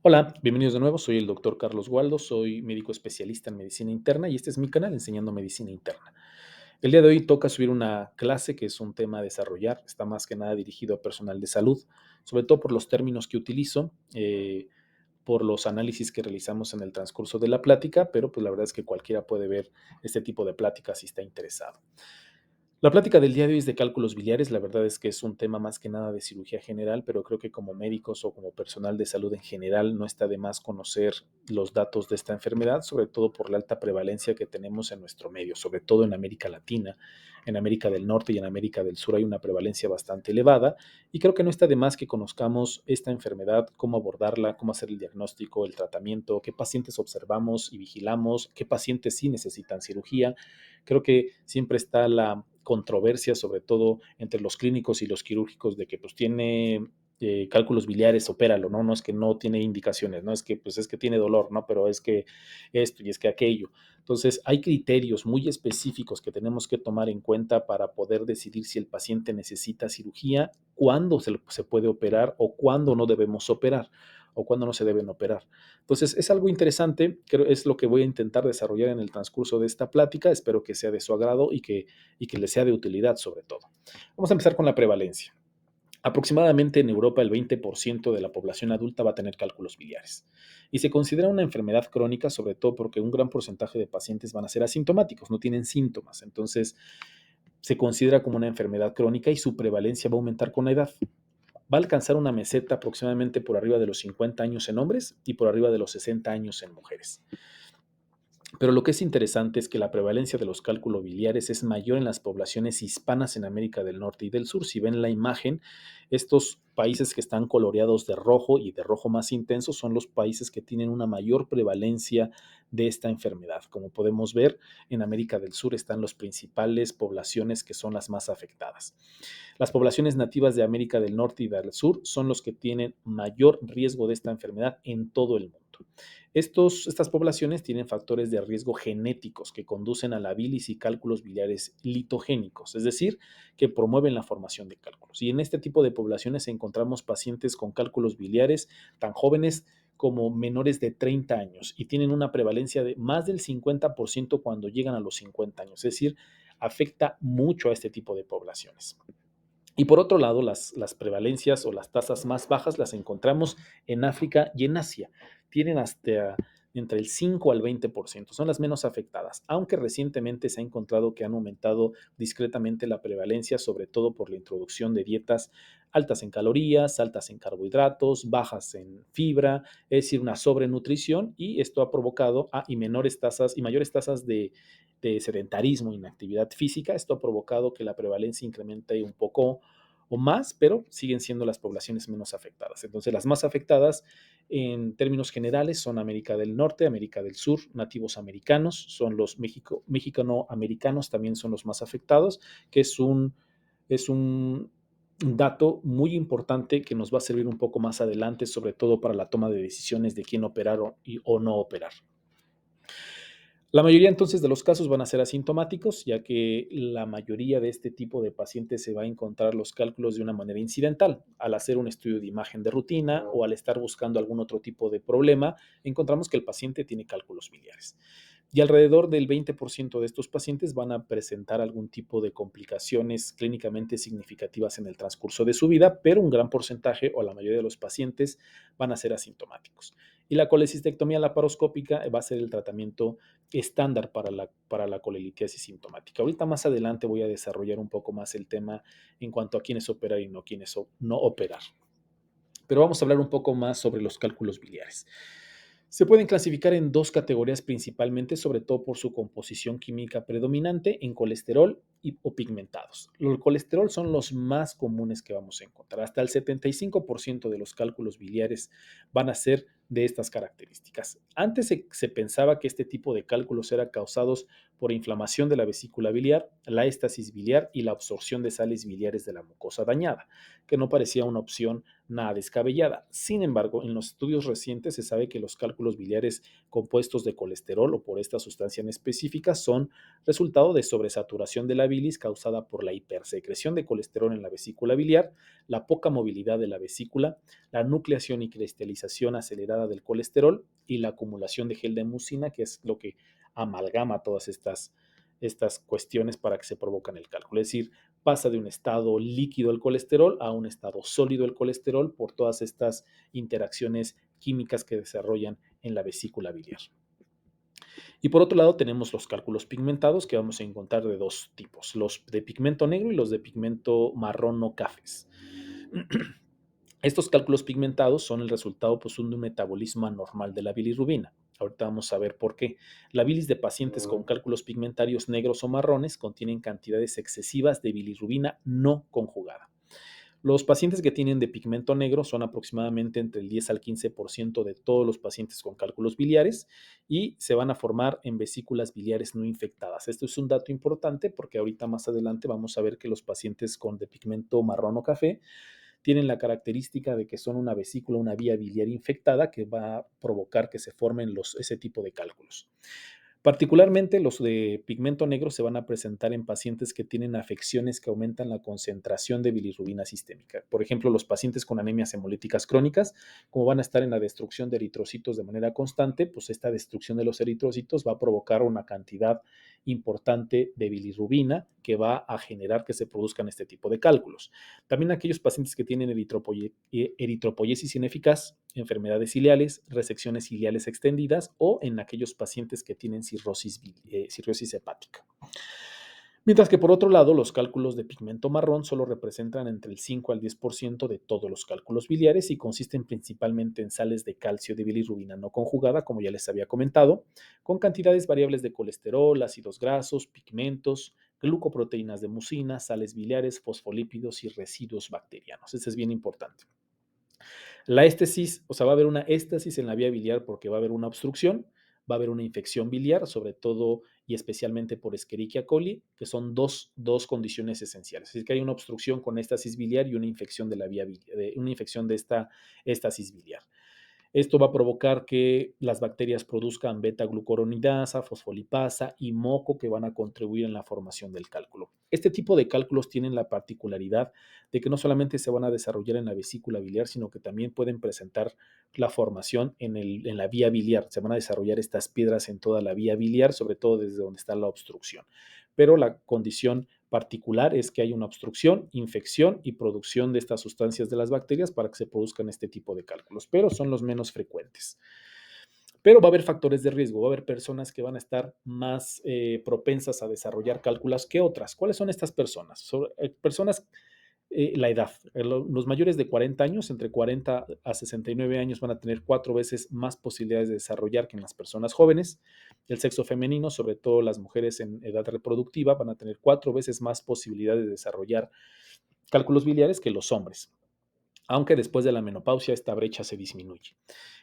Hola, bienvenidos de nuevo. Soy el doctor Carlos Waldo, soy médico especialista en medicina interna y este es mi canal Enseñando Medicina Interna. El día de hoy toca subir una clase que es un tema a desarrollar, está más que nada dirigido a personal de salud, sobre todo por los términos que utilizo, por los análisis que realizamos en el transcurso de la plática, pero pues la verdad es que cualquiera puede ver este tipo de plática si está interesado. La plática del día de hoy es de cálculos biliares. La verdad es que es un tema más que nada de cirugía general, pero creo que como médicos o como personal de salud en general no está de más conocer los datos de esta enfermedad, sobre todo por la alta prevalencia que tenemos en nuestro medio, sobre todo en América Latina, en América del Norte y en América del Sur hay una prevalencia bastante elevada y creo que no está de más que conozcamos esta enfermedad, cómo abordarla, cómo hacer el diagnóstico, el tratamiento, qué pacientes observamos y vigilamos, qué pacientes sí necesitan cirugía. Creo que siempre está la controversia, sobre todo entre los clínicos y los quirúrgicos, de que pues tiene cálculos biliares, opéralo, ¿no? No es que no tiene indicaciones, no es que pues es que tiene dolor, ¿no? Pero es que esto y es que aquello. Entonces, hay criterios muy específicos que tenemos que tomar en cuenta para poder decidir si el paciente necesita cirugía, cuándo se puede operar o cuándo no debemos operar o cuándo no se deben operar. Entonces, es algo interesante, creo es lo que voy a intentar desarrollar en el transcurso de esta plática. Espero que sea de su agrado y que les sea de utilidad sobre todo. Vamos a empezar con la prevalencia. Aproximadamente en Europa el 20% de la población adulta va a tener cálculos biliares y se considera una enfermedad crónica, sobre todo porque un gran porcentaje de pacientes van a ser asintomáticos, no tienen síntomas. Entonces, se considera como una enfermedad crónica y su prevalencia va a aumentar con la edad. Va a alcanzar una meseta aproximadamente por arriba de los 50 años en hombres y por arriba de los 60 años en mujeres. Pero lo que es interesante es que la prevalencia de los cálculos biliares es mayor en las poblaciones hispanas en América del Norte y del Sur. Si ven la imagen, estos países que están coloreados de rojo y de rojo más intenso son los países que tienen una mayor prevalencia de esta enfermedad. Como podemos ver, en América del Sur están las principales poblaciones que son las más afectadas. Las poblaciones nativas de América del Norte y del Sur son los que tienen mayor riesgo de esta enfermedad en todo el mundo. Estas poblaciones tienen factores de riesgo genéticos que conducen a la bilis y cálculos biliares litogénicos, es decir, que promueven la formación de cálculos. Y en este tipo de poblaciones encontramos pacientes con cálculos biliares tan jóvenes como menores de 30 años y tienen una prevalencia de más del 50% cuando llegan a los 50 años, es decir, afecta mucho a este tipo de poblaciones. Y por otro lado, las prevalencias o las tasas más bajas las encontramos en África y en Asia. Tienen hasta entre el 5 al 20%, son las menos afectadas, aunque recientemente se ha encontrado que han aumentado discretamente la prevalencia, sobre todo por la introducción de dietas altas en calorías, altas en carbohidratos, bajas en fibra, es decir, una sobrenutrición, y esto ha provocado y menores tasas y mayores tasas de sedentarismo, inactividad física. Esto ha provocado que la prevalencia incremente un poco o más, pero siguen siendo las poblaciones menos afectadas. Entonces, las más afectadas en términos generales son América del Norte, América del Sur, nativos americanos, son los mexicano-americanos, también son los más afectados, que es un dato muy importante que nos va a servir un poco más adelante, sobre todo para la toma de decisiones de quién operar o no operar. La mayoría entonces de los casos van a ser asintomáticos, ya que la mayoría de este tipo de pacientes se va a encontrar los cálculos de una manera incidental. Al hacer un estudio de imagen de rutina o al estar buscando algún otro tipo de problema, encontramos que el paciente tiene cálculos biliares. Y alrededor del 20% de estos pacientes van a presentar algún tipo de complicaciones clínicamente significativas en el transcurso de su vida, pero un gran porcentaje o la mayoría de los pacientes van a ser asintomáticos. Y la colecistectomía laparoscópica va a ser el tratamiento estándar para la colelitiasis sintomática. Ahorita más adelante voy a desarrollar un poco más el tema en cuanto a quiénes operar y no quiénes no operar. Pero vamos a hablar un poco más sobre los cálculos biliares. Se pueden clasificar en dos categorías principalmente, sobre todo por su composición química predominante en colesterol o pigmentados. Los colesterol son los más comunes que vamos a encontrar. Hasta el 75% de los cálculos biliares van a ser de estas características. Antes se pensaba que este tipo de cálculos eran causados por inflamación de la vesícula biliar, la éstasis biliar y la absorción de sales biliares de la mucosa dañada, que no parecía una opción nada descabellada. Sin embargo, en los estudios recientes se sabe que los cálculos biliares compuestos de colesterol o por esta sustancia en específica son resultado de sobresaturación de la bilis causada por la hipersecreción de colesterol en la vesícula biliar, la poca movilidad de la vesícula, la nucleación y cristalización acelerada del colesterol y la acumulación de gel de mucina, que es lo que amalgama todas estas cuestiones para que se provocan el cálculo. Es decir, pasa de un estado líquido el colesterol a un estado sólido el colesterol por todas estas interacciones químicas que desarrollan en la vesícula biliar. Y por otro lado tenemos los cálculos pigmentados que vamos a encontrar de dos tipos, los de pigmento negro y los de pigmento marrón o cafés. Estos cálculos pigmentados son el resultado pues, de un metabolismo anormal de la bilirrubina. Ahorita vamos a ver por qué. La bilis de pacientes con cálculos pigmentarios negros o marrones contienen cantidades excesivas de bilirrubina no conjugada. Los pacientes que tienen de pigmento negro son aproximadamente entre el 10 al 15% de todos los pacientes con cálculos biliares y se van a formar en vesículas biliares no infectadas. Esto es un dato importante porque ahorita más adelante vamos a ver que los pacientes con de pigmento marrón o café tienen la característica de que son una vesícula, una vía biliar infectada que va a provocar que se formen ese tipo de cálculos. Particularmente los de pigmento negro se van a presentar en pacientes que tienen afecciones que aumentan la concentración de bilirrubina sistémica. Por ejemplo, los pacientes con anemias hemolíticas crónicas, como van a estar en la destrucción de eritrocitos de manera constante, pues esta destrucción de los eritrocitos va a provocar una cantidad importante de bilirrubina que va a generar que se produzcan este tipo de cálculos. También aquellos pacientes que tienen eritropoyesis ineficaz, enfermedades ciliales, resecciones ciliales extendidas o en aquellos pacientes que tienen cirrosis hepática. Mientras que por otro lado, los cálculos de pigmento marrón solo representan entre el 5 al 10% de todos los cálculos biliares y consisten principalmente en sales de calcio de bilirrubina no conjugada, como ya les había comentado, con cantidades variables de colesterol, ácidos grasos, pigmentos, glucoproteínas de mucina, sales biliares, fosfolípidos y residuos bacterianos. Eso es bien importante. La éstesis, o sea, va a haber una éstasis en la vía biliar porque va a haber una obstrucción, va a haber una infección biliar, sobre todo y especialmente por Escherichia coli, que son dos condiciones esenciales. Es que hay una obstrucción con éstasis biliar y una infección de la vía biliar, una infección de esta éstasis biliar. Esto va a provocar que las bacterias produzcan beta-glucuronidasa, fosfolipasa y moco que van a contribuir en la formación del cálculo. Este tipo de cálculos tienen la particularidad de que no solamente se van a desarrollar en la vesícula biliar, sino que también pueden presentar la formación en la vía biliar. Se van a desarrollar estas piedras en toda la vía biliar, sobre todo desde donde está la obstrucción. Pero la condición particular es que hay una obstrucción, infección y producción de estas sustancias de las bacterias para que se produzcan este tipo de cálculos, pero son los menos frecuentes. Pero va a haber factores de riesgo, va a haber personas que van a estar más propensas a desarrollar cálculos que otras. ¿Cuáles son estas personas? Personas la edad. Los mayores de 40 años, entre 40 a 69 años, van a tener 4 veces más posibilidades de desarrollar que en las personas jóvenes. El sexo femenino, sobre todo las mujeres en edad reproductiva, van a tener 4 veces más posibilidades de desarrollar cálculos biliares que los hombres. Aunque después de la menopausia esta brecha se disminuye.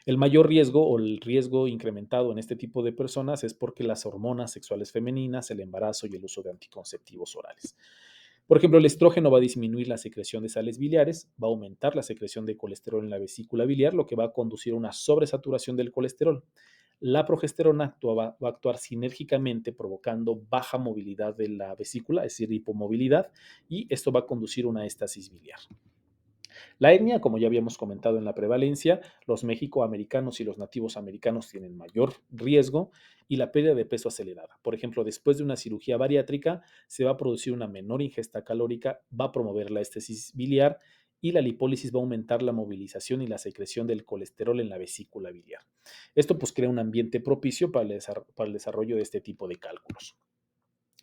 El mayor riesgo o el riesgo incrementado en este tipo de personas es porque las hormonas sexuales femeninas, el embarazo y el uso de anticonceptivos orales. Por ejemplo, el estrógeno va a disminuir la secreción de sales biliares, va a aumentar la secreción de colesterol en la vesícula biliar, lo que va a conducir a una sobresaturación del colesterol. La progesterona va a actuar sinérgicamente provocando baja movilidad de la vesícula, es decir, hipomovilidad, y esto va a conducir a una éstasis biliar. La etnia, como ya habíamos comentado en la prevalencia, los mexicoamericanos y los nativos americanos tienen mayor riesgo y la pérdida de peso acelerada. Por ejemplo, después de una cirugía bariátrica se va a producir una menor ingesta calórica, va a promover la éstesis biliar y la lipólisis va a aumentar la movilización y la secreción del colesterol en la vesícula biliar. Esto pues crea un ambiente propicio para el desarrollo de este tipo de cálculos.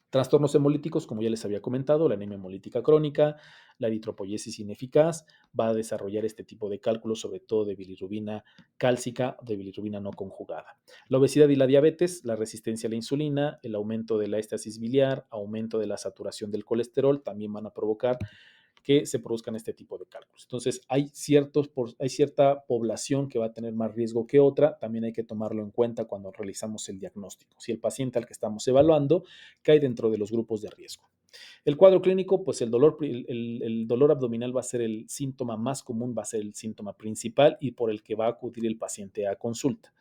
Trastornos hemolíticos, como ya les había comentado, la anemia hemolítica crónica, la eritropoyesis ineficaz, va a desarrollar este tipo de cálculos, sobre todo de bilirrubina cálcica, de bilirrubina no conjugada. La obesidad y la diabetes, la resistencia a la insulina, el aumento de la éstasis biliar, aumento de la saturación del colesterol, también van a provocar que se produzcan este tipo de cálculos. Entonces, hay cierta población que va a tener más riesgo que otra, también hay que tomarlo en cuenta cuando realizamos el diagnóstico. Si el paciente al que estamos evaluando cae dentro de los grupos de riesgo. El cuadro clínico, pues el dolor abdominal va a ser el síntoma más común, va a ser el síntoma principal y por el que va a acudir el paciente a consulta.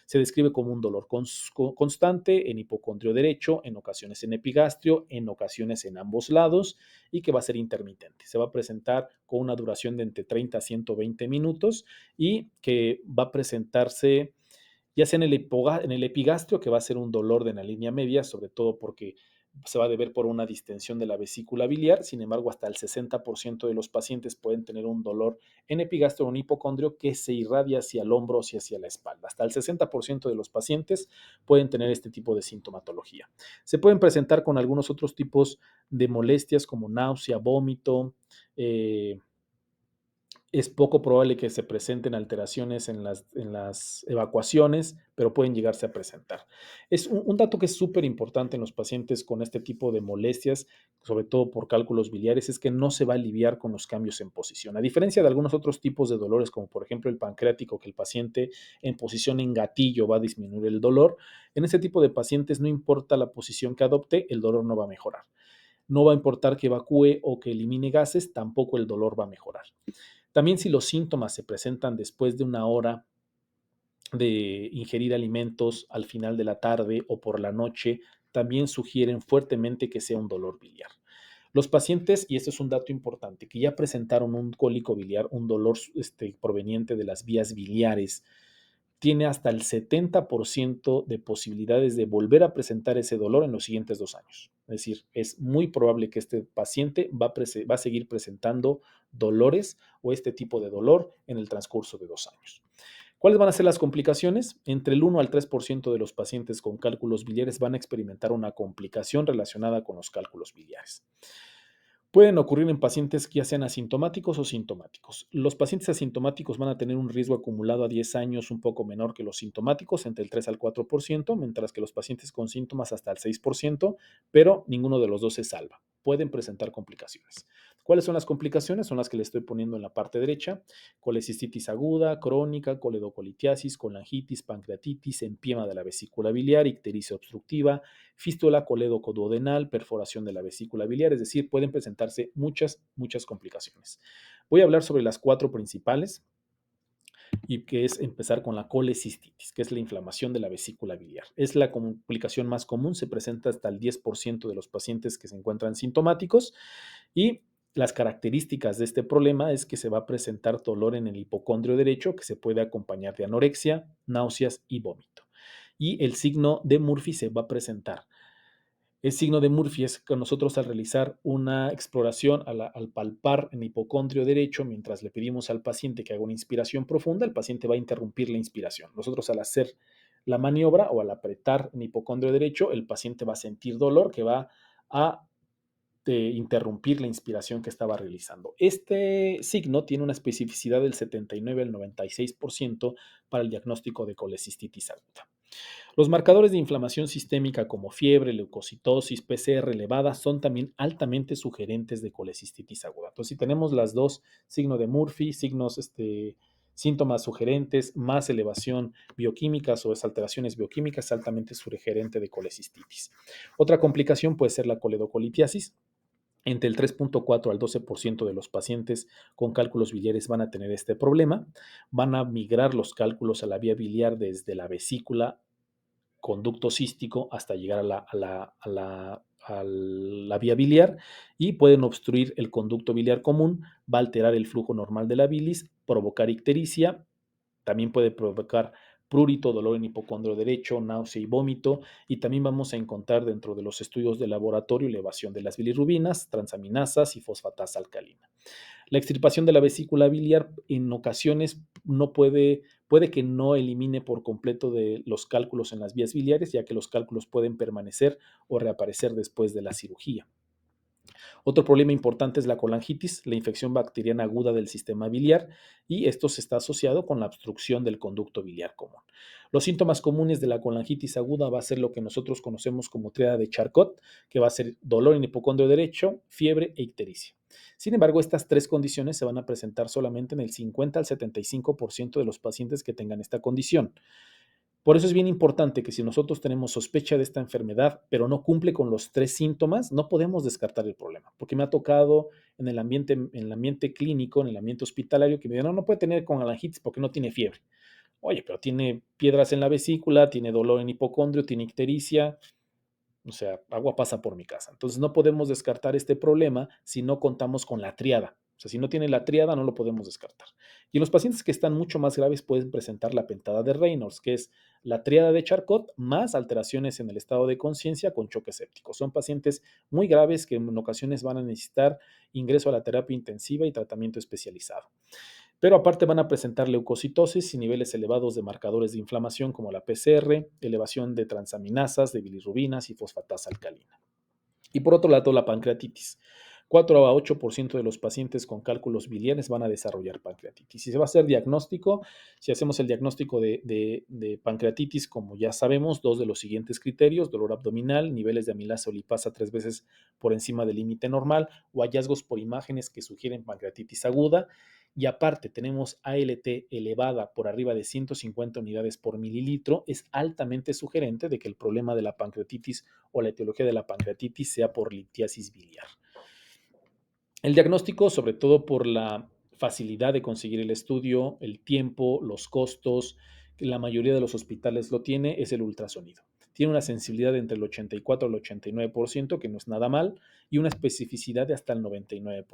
Se describe como un dolor constante en hipocondrio derecho, en ocasiones en epigastrio, en ocasiones en ambos lados y que va a ser intermitente. Se va a presentar con una duración de entre 30 a 120 minutos y que va a presentarse ya sea en el epigastrio, que va a ser un dolor de la línea media, sobre todo porque se va a deber por una distensión de la vesícula biliar. Sin embargo, hasta el 60% de los pacientes pueden tener un dolor en epigastrio o un hipocondrio que se irradia hacia el hombro o hacia la espalda. Hasta el 60% de los pacientes pueden tener este tipo de sintomatología. Se pueden presentar con algunos otros tipos de molestias como náusea, vómito, es poco probable que se presenten alteraciones en las evacuaciones, pero pueden llegarse a presentar. Es un dato que es súper importante en los pacientes con este tipo de molestias, sobre todo por cálculos biliares, es que no se va a aliviar con los cambios en posición. A diferencia de algunos otros tipos de dolores, como por ejemplo el pancreático, que el paciente en posición en gatillo va a disminuir el dolor, en este tipo de pacientes no importa la posición que adopte, el dolor no va a mejorar. No va a importar que evacúe o que elimine gases, tampoco el dolor va a mejorar. También si los síntomas se presentan después de una hora de ingerir alimentos al final de la tarde o por la noche, también sugieren fuertemente que sea un dolor biliar. Los pacientes, y esto es un dato importante, que ya presentaron un cólico biliar, un dolor proveniente de las vías biliares, tiene hasta el 70% de posibilidades de volver a presentar ese dolor en los siguientes 2 años. Es decir, es muy probable que este paciente va a seguir presentando dolores o este tipo de dolor en el transcurso de 2 años. ¿Cuáles van a ser las complicaciones? Entre el 1 al 3% de los pacientes con cálculos biliares van a experimentar una complicación relacionada con los cálculos biliares. Pueden ocurrir en pacientes que ya sean asintomáticos o sintomáticos. Los pacientes asintomáticos van a tener un riesgo acumulado a 10 años un poco menor que los sintomáticos, entre el 3 al 4%, mientras que los pacientes con síntomas hasta el 6%, pero ninguno de los dos se salva. Pueden presentar complicaciones. ¿Cuáles son las complicaciones? Son las que le estoy poniendo en la parte derecha: colecistitis aguda, crónica, coledocolitiasis, colangitis, pancreatitis, empiema de la vesícula biliar, ictericia obstructiva, fístula coledocoduodenal, perforación de la vesícula biliar, es decir, pueden presentarse muchas complicaciones. Voy a hablar sobre las 4 principales y que es empezar con la colecistitis, que es la inflamación de la vesícula biliar. Es la complicación más común, se presenta hasta el 10% de los pacientes que se encuentran sintomáticos y las características de este problema es que se va a presentar dolor en el hipocondrio derecho que se puede acompañar de anorexia, náuseas y vómito. Y el signo de Murphy se va a presentar. El signo de Murphy es que nosotros al realizar una exploración, al palpar en hipocondrio derecho, mientras le pedimos al paciente que haga una inspiración profunda, el paciente va a interrumpir la inspiración. Nosotros al hacer la maniobra o al apretar en hipocondrio derecho, el paciente va a sentir dolor que va a interrumpir la inspiración que estaba realizando. Este signo tiene una especificidad del 79 al 96% para el diagnóstico de colecistitis aguda. Los marcadores de inflamación sistémica como fiebre, leucocitosis, PCR elevada son también altamente sugerentes de colecistitis aguda. Entonces, si tenemos las dos, signo de Murphy, síntomas sugerentes, más elevación bioquímicas o alteraciones bioquímicas, altamente sugerente de colecistitis. Otra complicación puede ser la coledocolitiasis. Entre el 3.4 al 12% de los pacientes con cálculos biliares van a tener este problema. Van a migrar los cálculos a la vía biliar desde la vesícula, conducto cístico, hasta llegar a la vía biliar y pueden obstruir el conducto biliar común, va a alterar el flujo normal de la bilis, provocar ictericia, también puede provocar prurito, dolor en hipocondrio derecho, náusea y vómito, y también vamos a encontrar dentro de los estudios de laboratorio elevación de las bilirrubinas, transaminasas y fosfatasa alcalina. La extirpación de la vesícula biliar en ocasiones puede que no elimine por completo de los cálculos en las vías biliares, ya que los cálculos pueden permanecer o reaparecer después de la cirugía. Otro problema importante es la colangitis, la infección bacteriana aguda del sistema biliar, y esto se está asociado con la obstrucción del conducto biliar común. Los síntomas comunes de la colangitis aguda va a ser lo que nosotros conocemos como tríada de Charcot, que va a ser dolor en hipocondrio derecho, fiebre e ictericia. Sin embargo, estas 3 condiciones se van a presentar solamente en el 50 al 75% de los pacientes que tengan esta condición. Por eso es bien importante que si nosotros tenemos sospecha de esta enfermedad, pero no cumple con los tres síntomas, no podemos descartar el problema. Porque me ha tocado en el ambiente clínico, en el ambiente hospitalario, que me dicen, no, no puede tener colangitis porque no tiene fiebre. Oye, pero tiene piedras en la vesícula, tiene dolor en hipocondrio, tiene ictericia, o sea, agua pasa por mi casa. Entonces no podemos descartar este problema si no contamos con la triada. O sea, si no tiene la triada, no lo podemos descartar. Y en los pacientes que están mucho más graves pueden presentar la pentada de Reynolds, que es la triada de Charcot más alteraciones en el estado de conciencia con choque séptico. Son pacientes muy graves que en ocasiones van a necesitar ingreso a la terapia intensiva y tratamiento especializado. Pero aparte van a presentar leucocitosis y niveles elevados de marcadores de inflamación como la PCR, elevación de transaminasas, de bilirrubinas y fosfatasa alcalina. Y por otro lado, la pancreatitis. 4 a 8% de los pacientes con cálculos biliares van a desarrollar pancreatitis. Si se va a hacer diagnóstico, si hacemos el diagnóstico de pancreatitis, como ya sabemos, dos de los siguientes criterios: dolor abdominal, niveles de amilasa o lipasa 3 veces por encima del límite normal, o hallazgos por imágenes que sugieren pancreatitis aguda. Y aparte tenemos ALT elevada por arriba de 150 unidades por mililitro, es altamente sugerente de que el problema de la pancreatitis o la etiología de la pancreatitis sea por litiasis biliar. El diagnóstico, sobre todo por la facilidad de conseguir el estudio, el tiempo, los costos, que la mayoría de los hospitales lo tiene, es el ultrasonido. Tiene una sensibilidad entre el 84 al 89%, que no es nada mal, y una especificidad de hasta el 99%.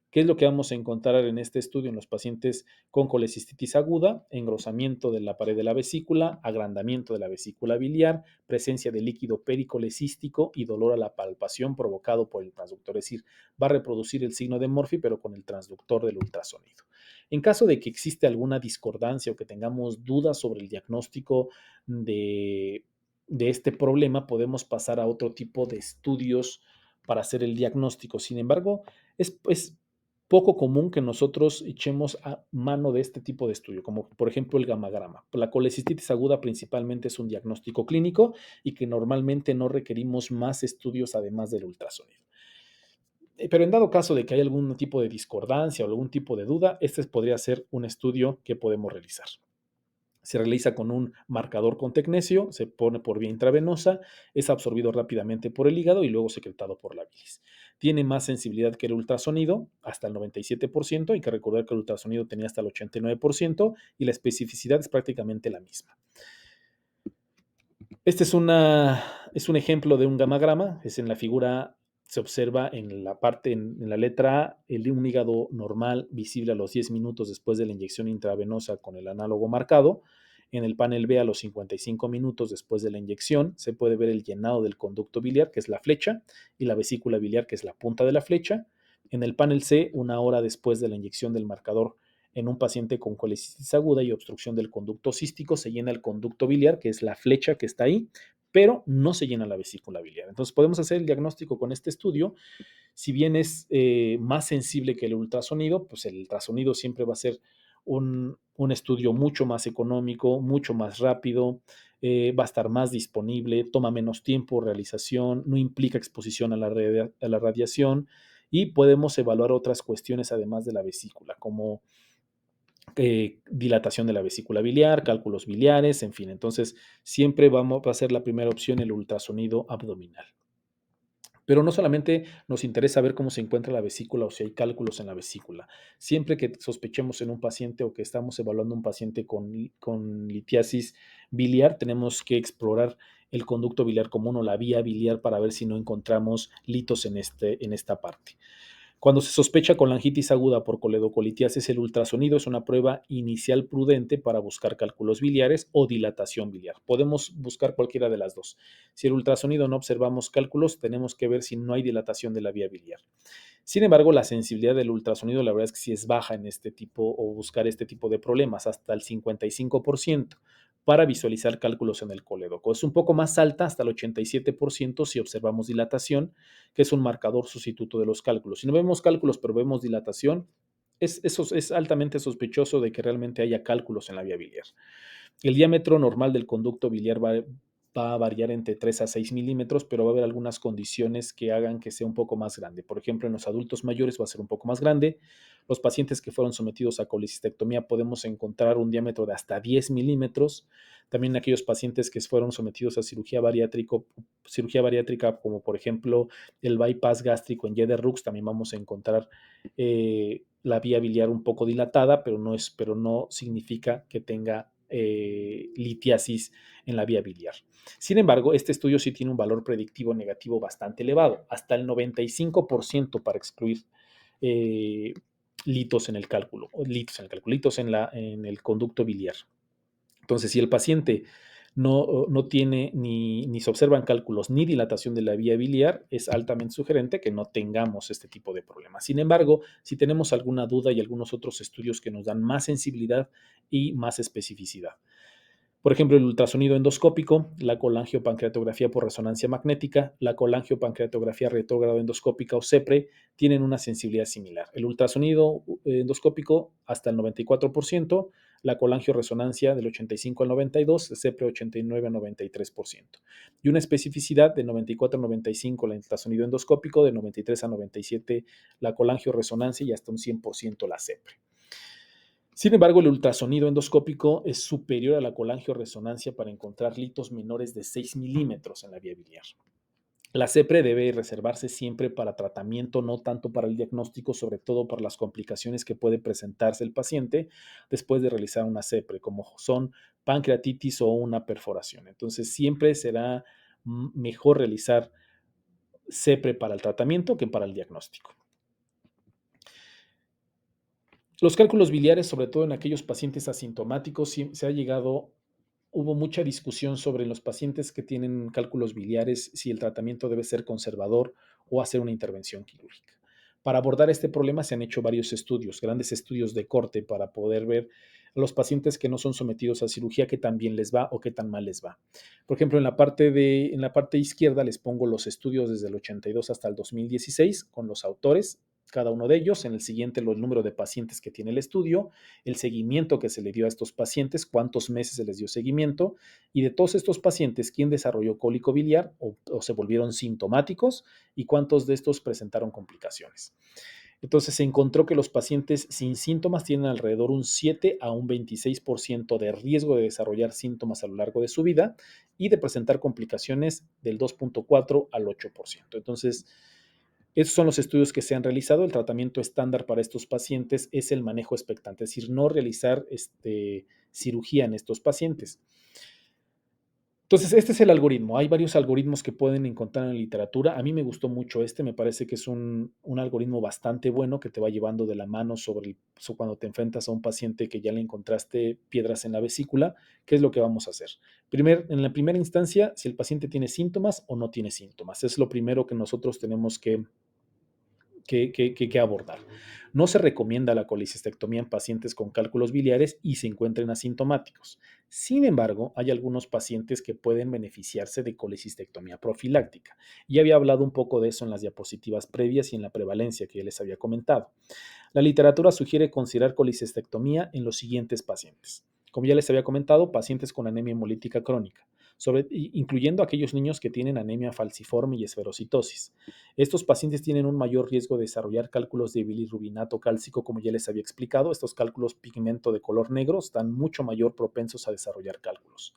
¿Qué es lo que vamos a encontrar en este estudio en los pacientes con colecistitis aguda? Engrosamiento de la pared de la vesícula, agrandamiento de la vesícula biliar, presencia de líquido pericolecístico y dolor a la palpación provocado por el transductor. Es decir, va a reproducir el signo de Murphy, pero con el transductor del ultrasonido. En caso de que existe alguna discordancia o que tengamos dudas sobre el diagnóstico de este problema, podemos pasar a otro tipo de estudios para hacer el diagnóstico. Sin embargo, es poco común que nosotros echemos a mano de este tipo de estudio, como por ejemplo el gamagrama. La colecistitis aguda principalmente es un diagnóstico clínico y que normalmente no requerimos más estudios además del ultrasonido. Pero en dado caso de que hay algún tipo de discordancia o algún tipo de duda, este podría ser un estudio que podemos realizar. Se realiza con un marcador con tecnesio, se pone por vía intravenosa, es absorbido rápidamente por el hígado y luego secretado por la bilis. Tiene más sensibilidad que el ultrasonido, hasta el 97%. Hay que recordar que el ultrasonido tenía hasta el 89% y la especificidad es prácticamente la misma. Este es un ejemplo de un gamagrama, es en la figura, se observa en la parte, en la letra A, un hígado normal visible a los 10 minutos después de la inyección intravenosa con el análogo marcado. En el panel B, a los 55 minutos después de la inyección, se puede ver el llenado del conducto biliar, que es la flecha, y la vesícula biliar, que es la punta de la flecha. En el panel C, una hora después de la inyección del marcador en un paciente con colecistitis aguda y obstrucción del conducto cístico, se llena el conducto biliar, que es la flecha que está ahí, pero no se llena la vesícula biliar. Entonces podemos hacer el diagnóstico con este estudio. Si bien es más sensible que el ultrasonido, pues el ultrasonido siempre va a ser un estudio mucho más económico, mucho más rápido, va a estar más disponible, toma menos tiempo realización, no implica exposición a la radiación y podemos evaluar otras cuestiones además de la vesícula, como dilatación de la vesícula biliar, cálculos biliares, en fin. Entonces, siempre va a ser la primera opción el ultrasonido abdominal. Pero no solamente nos interesa ver cómo se encuentra la vesícula o si hay cálculos en la vesícula. Siempre que sospechemos en un paciente o que estamos evaluando un paciente con litiasis biliar, tenemos que explorar el conducto biliar común o la vía biliar para ver si no encontramos litos en esta parte. Cuando se sospecha colangitis aguda por coledocolitiasis, el ultrasonido es una prueba inicial prudente para buscar cálculos biliares o dilatación biliar. Podemos buscar cualquiera de las dos. Si el ultrasonido no observamos cálculos, tenemos que ver si no hay dilatación de la vía biliar. Sin embargo, la sensibilidad del ultrasonido, la verdad es que sí es baja en este tipo o buscar este tipo de problemas, hasta el 55% para visualizar cálculos en el colédoco. Es un poco más alta, hasta el 87% si observamos dilatación, que es un marcador sustituto de los cálculos. Si no vemos cálculos pero vemos dilatación, es altamente sospechoso de que realmente haya cálculos en la vía biliar. El diámetro normal del conducto biliar va a variar entre 3 a 6 milímetros, pero va a haber algunas condiciones que hagan que sea un poco más grande. Por ejemplo, en los adultos mayores va a ser un poco más grande. Los pacientes que fueron sometidos a colecistectomía podemos encontrar un diámetro de hasta 10 milímetros. también en aquellos pacientes que fueron sometidos a cirugía bariátrica, como por ejemplo el bypass gástrico en YDRUX, también vamos a encontrar la vía biliar un poco dilatada, pero no significa que tenga litiasis en la vía biliar. Sin embargo, este estudio sí tiene un valor predictivo negativo bastante elevado, hasta el 95% para excluir eh, litos en el cálculo, litos en el conducto biliar. Entonces, si el paciente no tiene ni se observan cálculos ni dilatación de la vía biliar, es altamente sugerente que no tengamos este tipo de problemas. Sin embargo, si tenemos alguna duda y algunos otros estudios que nos dan más sensibilidad y más especificidad. Por ejemplo, el ultrasonido endoscópico, la colangiopancreatografía por resonancia magnética, la colangiopancreatografía retrógrado endoscópica o CEPRE tienen una sensibilidad similar. El ultrasonido endoscópico hasta el 94%, la colangioresonancia del 85 al 92%, el CEPRE 89 al 93%. Y una especificidad de 94 al 95 el ultrasonido endoscópico, de 93 a 97 la colangioresonancia y hasta un 100% la CEPRE. Sin embargo, el ultrasonido endoscópico es superior a la colangioresonancia para encontrar litos menores de 6 milímetros en la vía biliar. La CEPRE debe reservarse siempre para tratamiento, no tanto para el diagnóstico, sobre todo por las complicaciones que puede presentarse el paciente después de realizar una CEPRE, como son pancreatitis o una perforación. Entonces, siempre será mejor realizar CEPRE para el tratamiento que para el diagnóstico. Los cálculos biliares, sobre todo en aquellos pacientes asintomáticos, hubo mucha discusión sobre los pacientes que tienen cálculos biliares, si el tratamiento debe ser conservador o hacer una intervención quirúrgica. Para abordar este problema se han hecho varios estudios, grandes estudios de corte para poder ver a los pacientes que no son sometidos a cirugía qué tan bien les va o qué tan mal les va. Por ejemplo, en la parte izquierda les pongo los estudios desde el 82 hasta el 2016 con los autores, cada uno de ellos, en el siguiente el número de pacientes que tiene el estudio, el seguimiento que se le dio a estos pacientes, cuántos meses se les dio seguimiento, y de todos estos pacientes, quién desarrolló cólico biliar o se volvieron sintomáticos y cuántos de estos presentaron complicaciones. Entonces se encontró que los pacientes sin síntomas tienen alrededor un 7 a un 26% de riesgo de desarrollar síntomas a lo largo de su vida y de presentar complicaciones del 2.4 al 8%. Entonces, esos son los estudios que se han realizado. El tratamiento estándar para estos pacientes es el manejo expectante, es decir, no realizar cirugía en estos pacientes. Entonces, este es el algoritmo. Hay varios algoritmos que pueden encontrar en la literatura. A mí me gustó mucho me parece que es un algoritmo bastante bueno que te va llevando de la mano cuando te enfrentas a un paciente que ya le encontraste piedras en la vesícula, ¿qué es lo que vamos a hacer? En la primera instancia, si el paciente tiene síntomas o no tiene síntomas. Es lo primero que nosotros tenemos que abordar. No se recomienda la colecistectomía en pacientes con cálculos biliares y se encuentren asintomáticos. Sin embargo, hay algunos pacientes que pueden beneficiarse de colecistectomía profiláctica. Ya había hablado un poco de eso en las diapositivas previas y en la prevalencia que ya les había comentado. La literatura sugiere considerar colecistectomía en los siguientes pacientes. Como ya les había comentado, pacientes con anemia hemolítica crónica, incluyendo aquellos niños que tienen anemia falciforme y esferocitosis. Estos pacientes tienen un mayor riesgo de desarrollar cálculos de bilirrubinato cálcico, como ya les había explicado. Estos cálculos pigmento de color negro están mucho mayor propensos a desarrollar cálculos.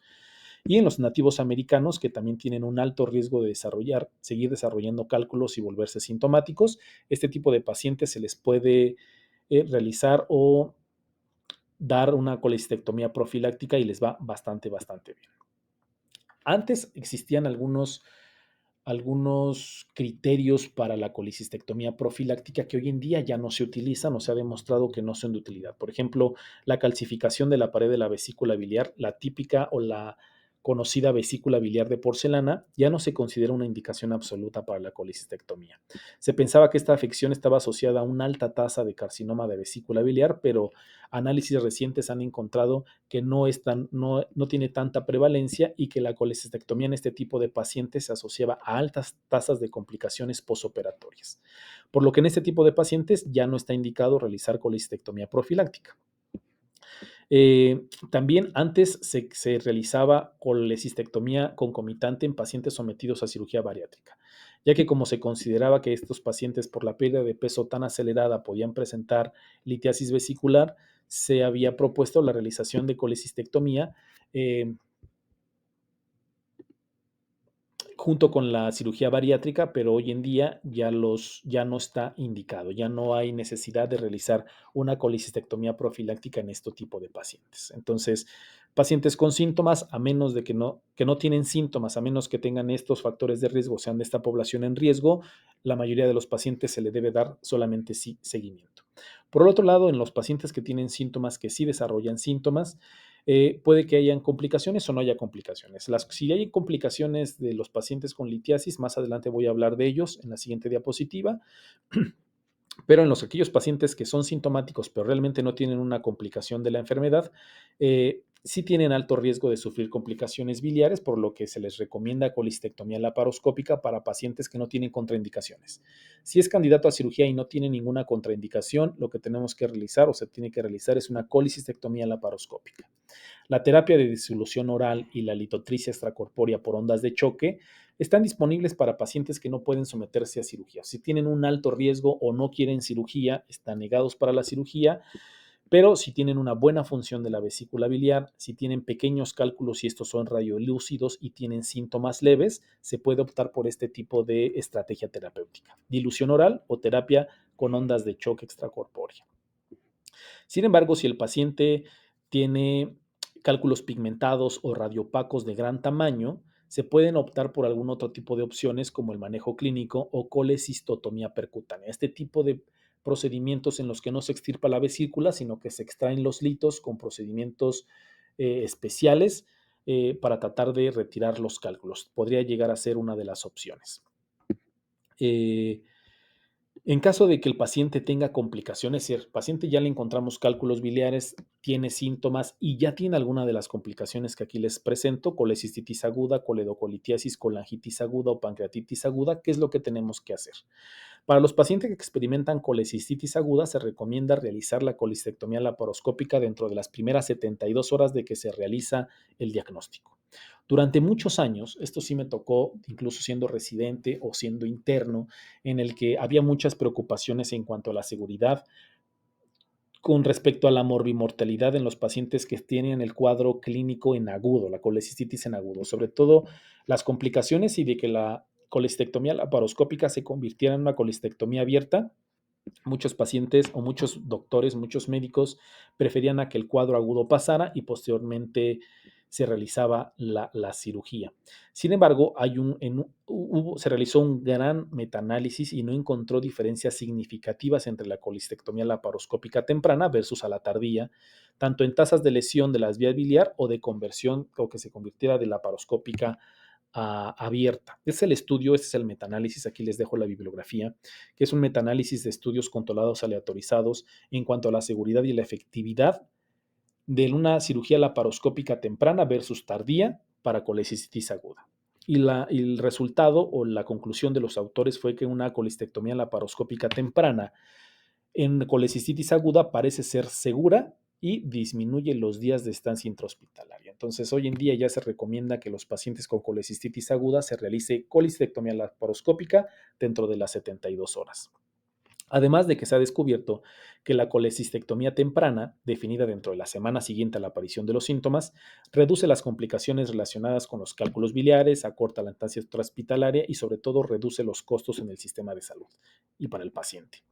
Y en los nativos americanos, que también tienen un alto riesgo de seguir desarrollando cálculos y volverse sintomáticos, este tipo de pacientes se les puede realizar o dar una colecistectomía profiláctica y les va bastante, bastante bien. Antes existían algunos criterios para la colecistectomía profiláctica que hoy en día ya no se utilizan o se ha demostrado que no son de utilidad. Por ejemplo, la calcificación de la pared de la vesícula biliar, la típica o la conocida vesícula biliar de porcelana, ya no se considera una indicación absoluta para la colecistectomía. Se pensaba que esta afección estaba asociada a una alta tasa de carcinoma de vesícula biliar, pero análisis recientes han encontrado que no tiene tanta prevalencia y que la colecistectomía en este tipo de pacientes se asociaba a altas tasas de complicaciones posoperatorias, por lo que en este tipo de pacientes ya no está indicado realizar colecistectomía profiláctica. También antes se realizaba colecistectomía concomitante en pacientes sometidos a cirugía bariátrica, ya que como se consideraba que estos pacientes por la pérdida de peso tan acelerada podían presentar litiasis vesicular, se había propuesto la realización de colecistectomía junto con la cirugía bariátrica, pero hoy en día ya no está indicado, ya no hay necesidad de realizar una colecistectomía profiláctica en este tipo de pacientes. Entonces, pacientes con síntomas, a menos de que no tienen síntomas, a menos que tengan estos factores de riesgo, sean de esta población en riesgo, la mayoría de los pacientes se le debe dar solamente seguimiento. Por el otro lado, en los pacientes que tienen síntomas, que sí desarrollan síntomas, puede que hayan complicaciones o no haya complicaciones. Si hay complicaciones de los pacientes con litiasis, más adelante voy a hablar de ellos en la siguiente diapositiva, pero en aquellos pacientes que son sintomáticos, pero realmente no tienen una complicación de la enfermedad, sí tienen alto riesgo de sufrir complicaciones biliares, por lo que se les recomienda colistectomía laparoscópica para pacientes que no tienen contraindicaciones. Si es candidato a cirugía y no tiene ninguna contraindicación, lo que tenemos que realizar o se tiene que realizar es una colicistectomía laparoscópica. La terapia de disolución oral y la litotricia extracorpórea por ondas de choque están disponibles para pacientes que no pueden someterse a cirugía. Si tienen un alto riesgo o no quieren cirugía, están negados para la cirugía, pero si tienen una buena función de la vesícula biliar, si tienen pequeños cálculos y estos son radiolúcidos y tienen síntomas leves, se puede optar por este tipo de estrategia terapéutica, dilución oral o terapia con ondas de choque extracorpórea. Sin embargo, si el paciente tiene cálculos pigmentados o radiopacos de gran tamaño, se pueden optar por algún otro tipo de opciones como el manejo clínico o colecistotomía percutánea. Este tipo de procedimientos en los que no se extirpa la vesícula, sino que se extraen los litos con procedimientos especiales para tratar de retirar los cálculos. Podría llegar a ser una de las opciones. En caso de que el paciente tenga complicaciones, si el paciente ya le encontramos cálculos biliares, tiene síntomas y ya tiene alguna de las complicaciones que aquí les presento, colecistitis aguda, coledocolitiasis, colangitis aguda o pancreatitis aguda, ¿qué es lo que tenemos que hacer? Para los pacientes que experimentan colecistitis aguda, se recomienda realizar la colecistectomía laparoscópica dentro de las primeras 72 horas de que se realiza el diagnóstico. Durante muchos años, esto sí me tocó, incluso siendo residente o siendo interno, en el que había muchas preocupaciones en cuanto a la seguridad con respecto a la morbimortalidad en los pacientes que tienen el cuadro clínico en agudo, la colecistitis en agudo, sobre todo las complicaciones y de que la colestectomía laparoscópica se convirtiera en una colestectomía abierta. Muchos pacientes o muchos doctores, muchos médicos preferían a que el cuadro agudo pasara y posteriormente se realizaba la cirugía. Sin embargo, se realizó un gran metaanálisis y no encontró diferencias significativas entre la colistectomía laparoscópica temprana versus a la tardía, tanto en tasas de lesión de las vías biliar o de conversión o que se convirtiera de laparoscópica abierta. Este es el estudio, este es el metaanálisis, aquí les dejo la bibliografía, que es un metaanálisis de estudios controlados aleatorizados en cuanto a la seguridad y la efectividad de una cirugía laparoscópica temprana versus tardía para colecistitis aguda. Y el resultado o la conclusión de los autores fue que una colistectomía laparoscópica temprana en colecistitis aguda parece ser segura y disminuye los días de estancia intrahospitalaria. Entonces, hoy en día ya se recomienda que los pacientes con colecistitis aguda se realice colistectomía laparoscópica dentro de las 72 horas. Además de que se ha descubierto que la colecistectomía temprana, definida dentro de la semana siguiente a la aparición de los síntomas, reduce las complicaciones relacionadas con los cálculos biliares, acorta la estancia intrahospitalaria y sobre todo reduce los costos en el sistema de salud y para el paciente.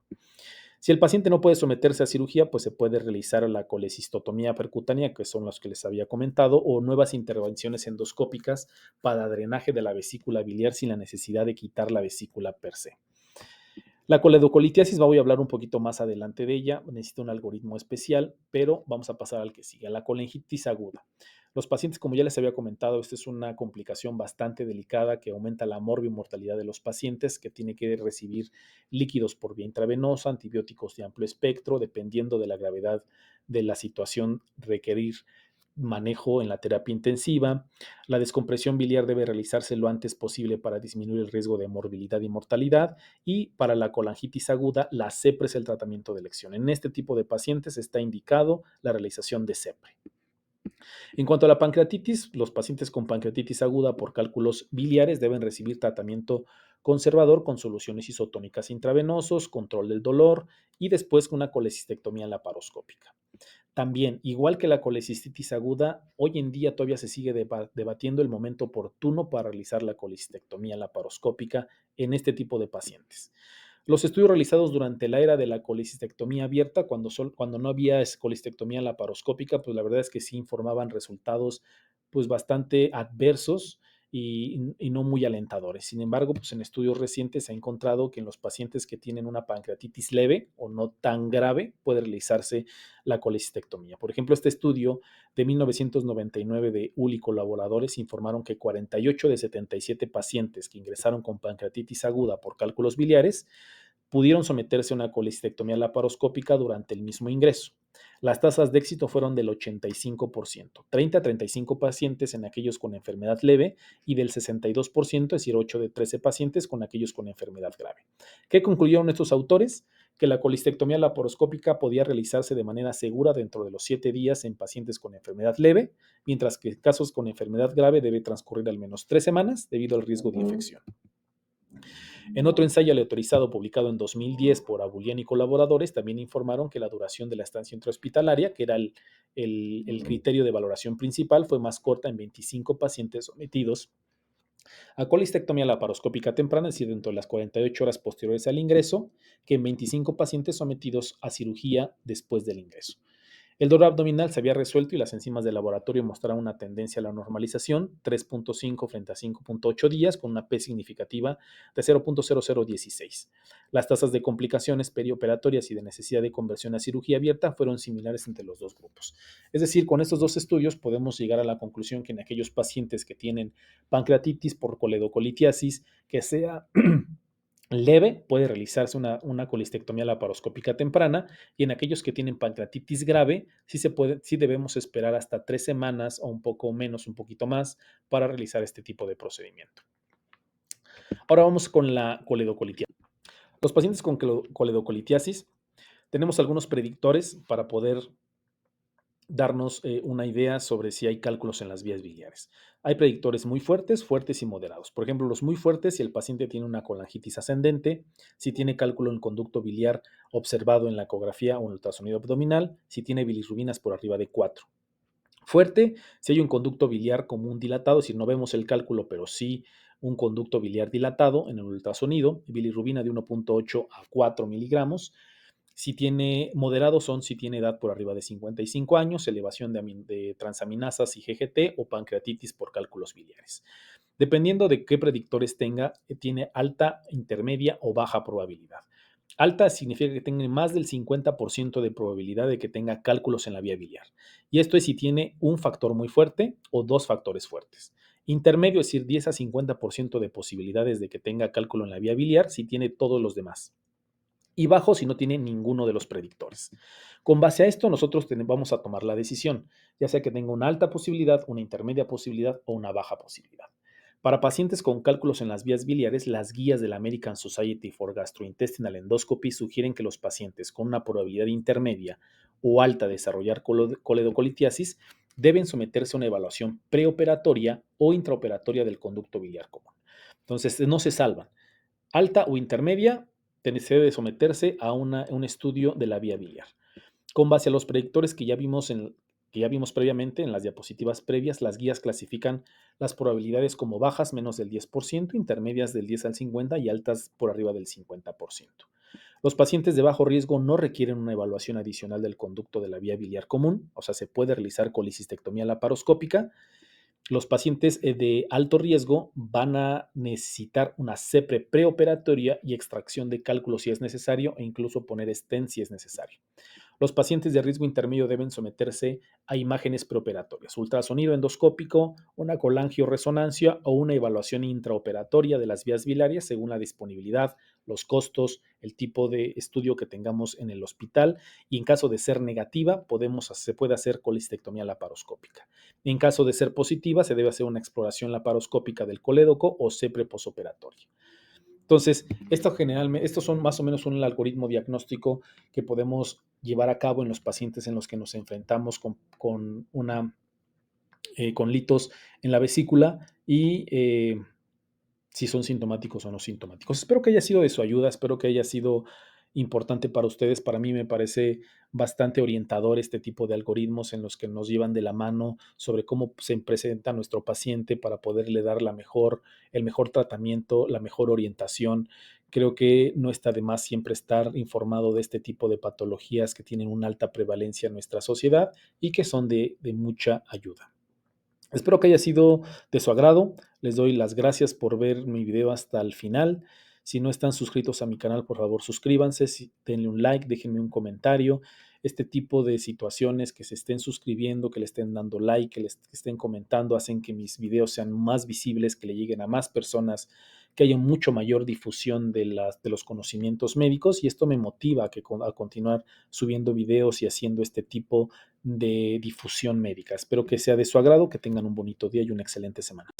Si el paciente no puede someterse a cirugía, pues se puede realizar la colecistotomía percutánea, que son las que les había comentado, o nuevas intervenciones endoscópicas para drenaje de la vesícula biliar sin la necesidad de quitar la vesícula per se. La coledocolitiasis voy a hablar un poquito más adelante de ella, necesita un algoritmo especial, pero vamos a pasar al que sigue, a la colangitis aguda. Los pacientes, como ya les había comentado, esta es una complicación bastante delicada que aumenta la morbimortalidad de los pacientes, que tiene que recibir líquidos por vía intravenosa, antibióticos de amplio espectro, dependiendo de la gravedad de la situación, requerir manejo en la terapia intensiva. La descompresión biliar debe realizarse lo antes posible para disminuir el riesgo de morbilidad y mortalidad. Y para la colangitis aguda, la CEPRE es el tratamiento de elección. En este tipo de pacientes está indicado la realización de CEPRE. En cuanto a la pancreatitis, los pacientes con pancreatitis aguda por cálculos biliares deben recibir tratamiento conservador con soluciones isotónicas intravenosos, control del dolor y después una colecistectomía laparoscópica. También, igual que la colecistitis aguda, hoy en día todavía se sigue debatiendo el momento oportuno para realizar la colecistectomía laparoscópica en este tipo de pacientes. Los estudios realizados durante la era de la colecistectomía abierta, cuando no había colecistectomía laparoscópica, pues la verdad es que sí informaban resultados pues bastante adversos y no muy alentadores. Sin embargo, pues en estudios recientes se ha encontrado que en los pacientes que tienen una pancreatitis leve o no tan grave puede realizarse la colecistectomía. Por ejemplo, este estudio de 1999 de UL y colaboradores informaron que 48 de 77 pacientes que ingresaron con pancreatitis aguda por cálculos biliares pudieron someterse a una colecistectomía laparoscópica durante el mismo ingreso. Las tasas de éxito fueron del 85%, 30 a 35 pacientes en aquellos con enfermedad leve y del 62%, es decir, 8 de 13 pacientes con aquellos con enfermedad grave. ¿Qué concluyeron estos autores? Que la colecistectomía laparoscópica podía realizarse de manera segura dentro de los 7 días en pacientes con enfermedad leve, mientras que en casos con enfermedad grave debe transcurrir al menos 3 semanas debido al riesgo de infección. En otro ensayo aleatorizado publicado en 2010 por Abulian y colaboradores, también informaron que la duración de la estancia intrahospitalaria, que era el criterio de valoración principal, fue más corta en 25 pacientes sometidos a colistectomía laparoscópica temprana, es decir, dentro de las 48 horas posteriores al ingreso, que en 25 pacientes sometidos a cirugía después del ingreso. El dolor abdominal se había resuelto y las enzimas de laboratorio mostraron una tendencia a la normalización, 3.5 frente a 5.8 días, con una P significativa de 0.0016. Las tasas de complicaciones perioperatorias y de necesidad de conversión a cirugía abierta fueron similares entre los dos grupos. Es decir, con estos dos estudios podemos llegar a la conclusión que en aquellos pacientes que tienen pancreatitis por coledocolitiasis, que sea leve, puede realizarse una colistectomía laparoscópica temprana, y en aquellos que tienen pancreatitis grave, sí debemos esperar hasta 3 semanas o un poco menos, un poquito más, para realizar este tipo de procedimiento. Ahora vamos con la coledocolitiasis. Los pacientes con coledocolitiasis tenemos algunos predictores para poder darnos una idea sobre si hay cálculos en las vías biliares. Hay predictores muy fuertes, fuertes y moderados. Por ejemplo, los muy fuertes, si el paciente tiene una colangitis ascendente, si tiene cálculo en conducto biliar observado en la ecografía o en el ultrasonido abdominal, si tiene bilirrubinas por arriba de 4. Fuerte, si hay un conducto biliar común dilatado, es decir, no vemos el cálculo, pero sí un conducto biliar dilatado en el ultrasonido, bilirrubina de 1.8 a 4 miligramos. Si tiene moderado son si tiene edad por arriba de 55 años, elevación de transaminasas y GGT o pancreatitis por cálculos biliares. Dependiendo de qué predictores tenga, tiene alta, intermedia o baja probabilidad. Alta significa que tenga más del 50% de probabilidad de que tenga cálculos en la vía biliar. Y esto es si tiene un factor muy fuerte o dos factores fuertes. Intermedio, es decir, 10 a 50% de posibilidades de que tenga cálculo en la vía biliar si tiene todos los demás. Y bajo si no tiene ninguno de los predictores. Con base a esto, nosotros vamos a tomar la decisión, ya sea que tenga una alta posibilidad, una intermedia posibilidad o una baja posibilidad. Para pacientes con cálculos en las vías biliares, las guías de la American Society for Gastrointestinal Endoscopy sugieren que los pacientes con una probabilidad intermedia o alta de desarrollar coledocolitiasis deben someterse a una evaluación preoperatoria o intraoperatoria del conducto biliar común. Entonces, no se salvan. Alta o intermedia, se debe someterse a un estudio de la vía biliar. Con base a los predictores que ya vimos previamente en las diapositivas previas, las guías clasifican las probabilidades como bajas menos del 10%, intermedias del 10 al 50% y altas por arriba del 50%. Los pacientes de bajo riesgo no requieren una evaluación adicional del conducto de la vía biliar común, o sea, se puede realizar colecistectomía laparoscópica. Los pacientes de alto riesgo van a necesitar una CEPRE preoperatoria y extracción de cálculos si es necesario e incluso poner stent si es necesario. Los pacientes de riesgo intermedio deben someterse a imágenes preoperatorias, ultrasonido endoscópico, una colangioresonancia o una evaluación intraoperatoria de las vías biliares según la disponibilidad, los costos, el tipo de estudio que tengamos en el hospital, y en caso de ser negativa, se puede hacer colistectomía laparoscópica. En caso de ser positiva, se debe hacer una exploración laparoscópica del colédoco o CEPRE posoperatorio. Entonces, estos son más o menos un algoritmo diagnóstico que podemos llevar a cabo en los pacientes en los que nos enfrentamos con una con litos en la vesícula y si son sintomáticos o no sintomáticos. Espero que haya sido de su ayuda, espero que haya sido importante para ustedes. Para mí me parece bastante orientador este tipo de algoritmos en los que nos llevan de la mano sobre cómo se presenta nuestro paciente para poderle dar el mejor tratamiento, la mejor orientación. Creo que no está de más siempre estar informado de este tipo de patologías que tienen una alta prevalencia en nuestra sociedad y que son de mucha ayuda. Espero que haya sido de su agrado. Les doy las gracias por ver mi video hasta el final. Si no están suscritos a mi canal, por favor suscríbanse, denle un like, déjenme un comentario. Este tipo de situaciones, que se estén suscribiendo, que le estén dando like, que estén comentando, hacen que mis videos sean más visibles, que le lleguen a más personas, que haya mucho mayor difusión de los conocimientos médicos, y esto me motiva a continuar subiendo videos y haciendo este tipo de difusión médica. Espero que sea de su agrado, que tengan un bonito día y una excelente semana.